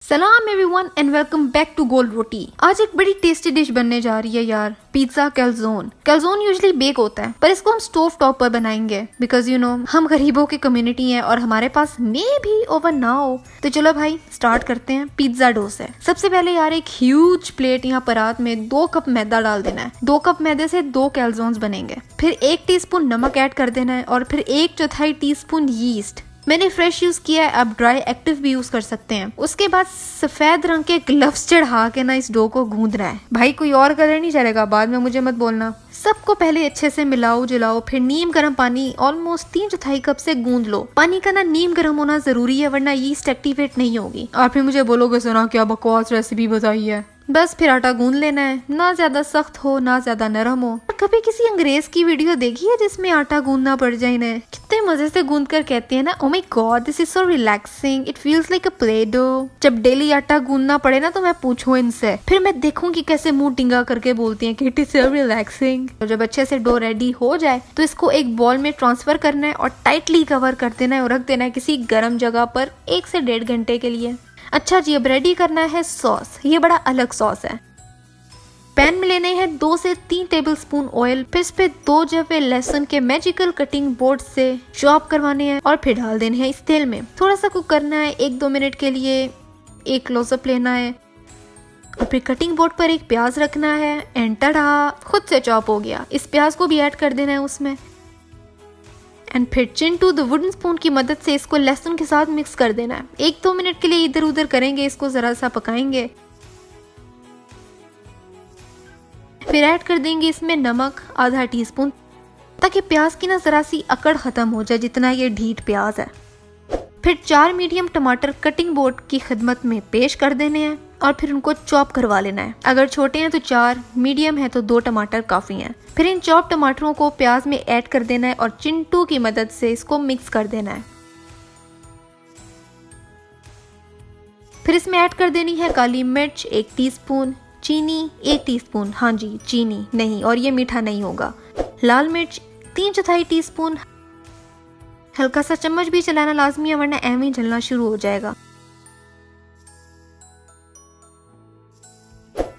सलाम everyone and welcome back to Gol Roti. आज एक बड़ी टेस्टी डिश बनने जा रही है यार, पिज्जा कैलजोन। कैलजोन यूजुअली बेक होता है पर इसको हम स्टोव टॉप पर बनाएंगे बिकॉज यू नो हम गरीबों की कम्युनिटी है और हमारे पास मे भी ओवन ना हो। तो चलो भाई स्टार्ट करते हैं। पिज्जा डो से सबसे पहले यार एक ह्यूज प्लेट यहाँ परात में 2 कप मैदा डाल देना है। 2 कप मैदे से 2 कैलजोन्स बनेंगे। फिर 1 टीस्पून नमक ऐड कर देना है और फिर 1/4 टीस्पून यीस्ट। मैंने फ्रेश यूज किया है, आप ड्राई एक्टिव भी यूज कर सकते हैं। उसके बाद सफेद रंग के ग्लव्स चढ़ा के ना इस डो को गूंदना है। भाई कोई और कलर नहीं चलेगा, बाद में मुझे मत बोलना। सबको पहले अच्छे से मिलाओ जुलाओ, फिर नीम गर्म पानी ऑलमोस्ट 3/4 कप से गूंद लो। पानी का ना नीम गर्म होना जरूरी है वरना यीस्ट एक्टिवेट नहीं होगी। और फिर मुझे बोलोगे सुना क्या बकवास रेसिपी बताई है। बस फिर आटा गूंद लेना है, ना ज्यादा सख्त हो ना ज्यादा नरम हो। कभी किसी अंग्रेज की वीडियो देखी है जिसमें आटा गूंदना पड़ जाए ना? कितने मजे से गूंद कर कहते हैं ना, oh my god this is so relaxing, it feels like a play dough. जब डेली आटा गूंदना पड़े ना तो मैं पूछूं इनसे, फिर मैं देखूंगी कैसे मुंह टिंगा करके बोलती हैं कि इट इज सो रिलैक्सिंग। तो जब अच्छे से डो रेडी हो जाए तो इसको एक बॉल में ट्रांसफर करना है और टाइटली कवर कर देना है और रख देना है किसी गर्म जगह पर 1 से 1.5 घंटे के लिए। अच्छा जी, अब रेडी करना है सॉस। ये बड़ा अलग सॉस है। पैन में लेने हैं 2 से 3 टेबलस्पून ऑयल, फिर इस पे 2 जवे लहसुन के मैजिकल कटिंग बोर्ड से चॉप करवाने हैं और फिर डाल देने हैं इस तेल में। थोड़ा सा कुक करना है 1-2 मिनट के लिए। एक क्लोजअप लेना है और फिर कटिंग बोर्ड पर एक प्याज रखना है एंड टड़ा खुद से चॉप हो गया। इस प्याज को भी ऐड कर देना है उसमें एंड फिर चिंटू द वुडन स्पून की मदद से इसको लहसुन के साथ मिक्स कर देना है। 1-2 मिनट के लिए इधर उधर करेंगे, इसको जरा सा पकाएंगे। फिर ऐड कर देंगे इसमें नमक आधा टीस्पून ताकि प्याज की ना जरा सी अकड़ खत्म हो जाए जितना ये ढीठ प्याज है। फिर 4 मीडियम टमाटर कटिंग बोर्ड की खिदमत में पेश कर देने हैं और फिर उनको चॉप करवा लेना है। अगर छोटे हैं तो 4, मीडियम है तो 2 टमाटर काफी हैं। फिर इन चॉप टमाटरों को प्याज में ऐड कर देना है और चिंटू की मदद से इसको मिक्स कर देना है। फिर इसमें ऐड कर देनी है काली मिर्च 1 टीस्पून, चीनी 1 टीस्पून, हाँ जी चीनी नहीं, और ये मीठा नहीं होगा। लाल मिर्च 3/4 टीस्पून। हल्का सा चम्मच भी चलाना लाजमी है वरना ऐਵੇਂ ही जलना शुरू हो जाएगा।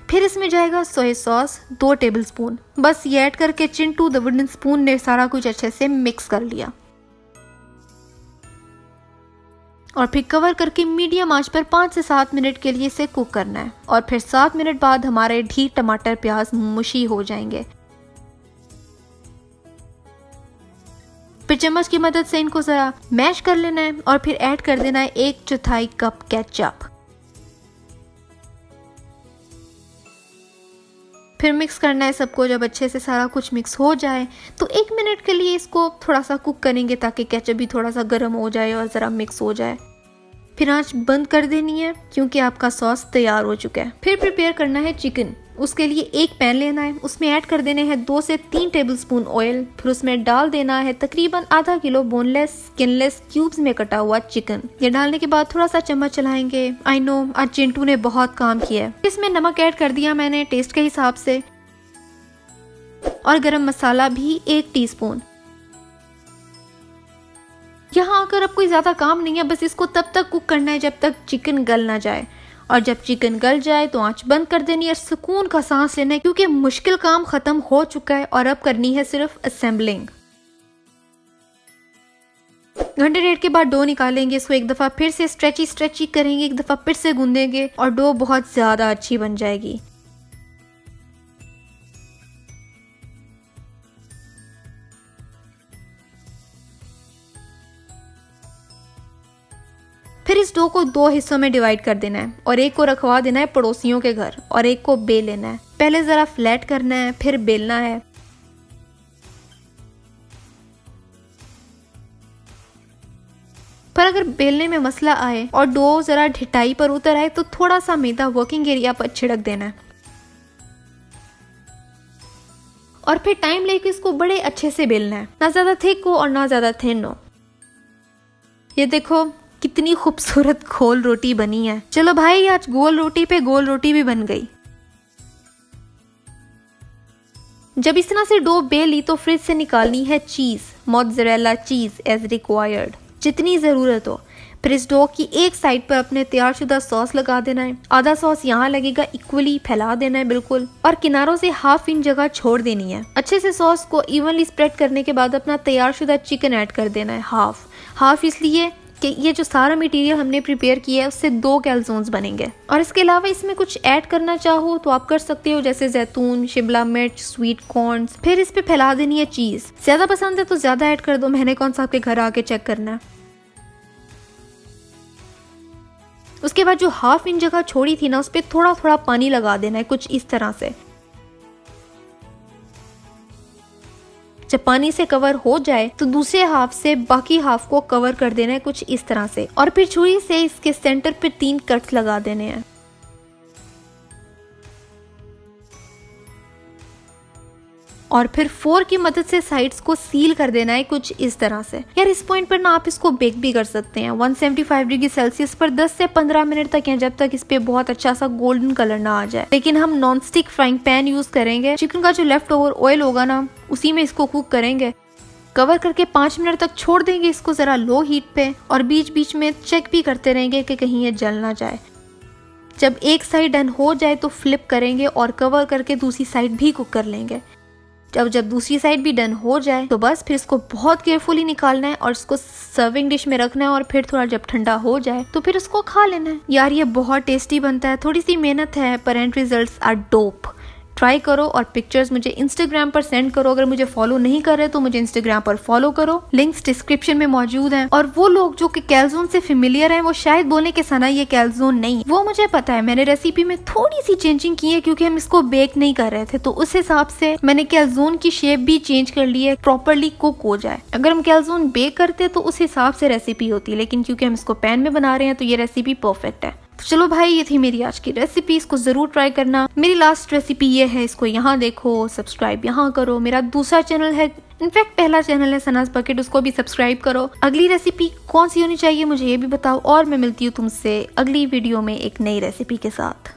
फिर इसमें जाएगा सोया सॉस 2 टेबलस्पून। बस ये ऐड करके चिंटू द वुडन स्पून ने सारा कुछ अच्छे से मिक्स कर लिया और फिर कवर करके मीडियम आंच पर 5 से 7 मिनट के लिए इसे कुक करना है। और फिर 7 मिनट बाद हमारे ढीठ टमाटर प्याज मुशी हो जाएंगे। फिर चम्मच की मदद से इनको जरा मैश कर लेना है और फिर ऐड कर देना है 1/4 कप केचप। फिर मिक्स करना है सबको। जब अच्छे से सारा कुछ मिक्स हो जाए तो 1 मिनट के लिए इसको थोड़ा सा कुक करेंगे ताकि केचप भी थोड़ा सा गर्म हो जाए और ज़रा मिक्स हो जाए। फिर आंच बंद कर देनी है क्योंकि आपका सॉस तैयार हो चुका है। फिर प्रिपेयर करना है चिकन। उसके लिए एक पैन लेना है, उसमें ऐड कर देने हैं 2 से 3 टेबलस्पून ऑयल। फिर उसमें डाल देना है तकरीबन आधा किलो बोनलेस स्किनलेस क्यूब्स में कटा हुआ चिकन। ये डालने के बाद थोड़ा सा चम्मच चलाएंगे। आई नो आज चिंटू ने बहुत काम किया है। इसमें नमक ऐड कर दिया मैंने टेस्ट के हिसाब से और गरम मसाला भी 1 टीस्पून। यहाँ आकर अब कोई ज्यादा काम नहीं है, बस इसको तब तक कुक करना है जब तक चिकन गल ना जाए। और जब चिकन गल जाए तो आंच बंद कर देनी है, सुकून का सांस लेना है क्योंकि मुश्किल काम खत्म हो चुका है और अब करनी है सिर्फ असेंबलिंग। घंटे 1.5 के बाद डो निकालेंगे, इसको एक दफा फिर से स्ट्रेची करेंगे, एक दफा फिर से गूंदेंगे और डो बहुत ज्यादा अच्छी बन जाएगी। फिर इस डो को 2 हिस्सों में डिवाइड कर देना है और एक को रखवा देना है पड़ोसियों के घर और एक को बेल लेना है। पहले जरा फ्लैट करना है फिर बेलना है। पर अगर बेलने में मसला आए और डो जरा ढिटाई पर उतर आए तो थोड़ा सा मैदा वर्किंग एरिया पर छिड़क देना है और फिर टाइम लेके इसको बड़े अच्छे से बेलना है, ना ज्यादा थिक हो और ना ज्यादा थिन हो। ये देखो कितनी खूबसूरत गोल रोटी बनी है। चलो भाई आज गोल रोटी पे गोल रोटी भी बन गई। जब इस तरह से डो बेली तो फ्रिज से निकालनी है चीज, मोज़रेला चीज एज रिक्वायर्ड, जितनी जरूरत हो। फिर इस डो की एक साइड पर अपने तैयारशुदा सॉस लगा देना है, आधा सॉस यहाँ लगेगा, इक्वली फैला देना है बिल्कुल, और किनारों से हाफ इंच जगह छोड़ देनी है। अच्छे से सॉस को इवनली स्प्रेड करने के बाद अपना तैयारशुदा चिकन ऐड कर देना है, हाफ इसलिए कि ये जो सारा मटेरियल हमने प्रिपेयर किया है उससे 2 कैलज़ोन्स बनेंगे। और इसके अलावा इसमें कुछ ऐड करना चाहो तो आप कर सकते हो, जैसे जैतून, शिमला मिर्च, स्वीट कॉर्न। फिर इस पे फैला देनी है चीज। ज्यादा पसंद है तो ज्यादा ऐड कर दो, मैंने कौन सा आपके घर आके चेक करना है। उसके बाद जो हाफ इंच जगह छोड़ी थी ना, उस पर थोड़ा थोड़ा पानी लगा देना है, कुछ इस तरह से। जब पानी से कवर हो जाए तो दूसरे हाफ से बाकी हाफ को कवर कर देना है, कुछ इस तरह से। और फिर छुरी से इसके सेंटर पे 3 कट्स लगा देने हैं। और फिर फोर्क की मदद से साइड्स को सील कर देना है, कुछ इस तरह से। यार इस पॉइंट पर ना आप इसको बेक भी कर सकते हैं 175 डिग्री सेल्सियस पर 10 से 15 मिनट तक, या जब तक इस पे बहुत अच्छा सा गोल्डन कलर ना आ जाए। लेकिन हम non stick frying pan use करेंगे। चिकन का जो लेफ्ट ओवर ऑयल होगा ना, उसी में इसको कुक करेंगे। कवर करके 5 मिनट तक छोड़ देंगे इसको जरा लो हीट पे, और बीच बीच में चेक भी करते रहेंगे कि कहीं ये जल ना जाए। जब एक साइड डन हो जाए तो फ्लिप करेंगे और कवर करके दूसरी साइड भी कुक कर लेंगे। जब दूसरी साइड भी डन हो जाए तो बस फिर इसको बहुत केयरफुली निकालना है और इसको सर्विंग डिश में रखना है, और फिर थोड़ा जब ठंडा हो जाए तो फिर इसको खा लेना है। यार ये बहुत टेस्टी बनता है, थोड़ी सी मेहनत है पर and results are dope. Try करो और पिक्चर्स मुझे इंस्टाग्राम पर सेंड करो। अगर मुझे फॉलो नहीं कर रहे तो मुझे इंस्टाग्राम पर फॉलो करो, लिंक्स डिस्क्रिप्शन में मौजूद हैं। और वो लोग जो कि कैलज़ोन से फेमिलियर हैं वो शायद बोले कि सना ये कैलज़ोन नहीं, वो मुझे पता है। मैंने रेसिपी में थोड़ी सी चेंजिंग की है क्योंकि हम इसको बेक नहीं कर रहे थे, तो उस हिसाब से मैंने कैलज़ोन की शेप भी चेंज कर ली है, प्रॉपरली कुक हो जाए। अगर हम कैलज़ोन बेक करते तो उस हिसाब से रेसिपी होती, लेकिन क्योंकि हम इसको पैन में बना रहे हैं तो ये रेसिपी परफेक्ट है। तो चलो भाई, ये थी मेरी आज की रेसिपी, इसको जरूर ट्राई करना। मेरी लास्ट रेसिपी ये है, इसको यहाँ देखो, सब्सक्राइब यहाँ करो। मेरा दूसरा चैनल है, इनफैक्ट पहला चैनल है सनाज बकेट, उसको भी सब्सक्राइब करो। अगली रेसिपी कौन सी होनी चाहिए मुझे ये भी बताओ, और मैं मिलती हूँ तुमसे अगली वीडियो में एक नई रेसिपी के साथ।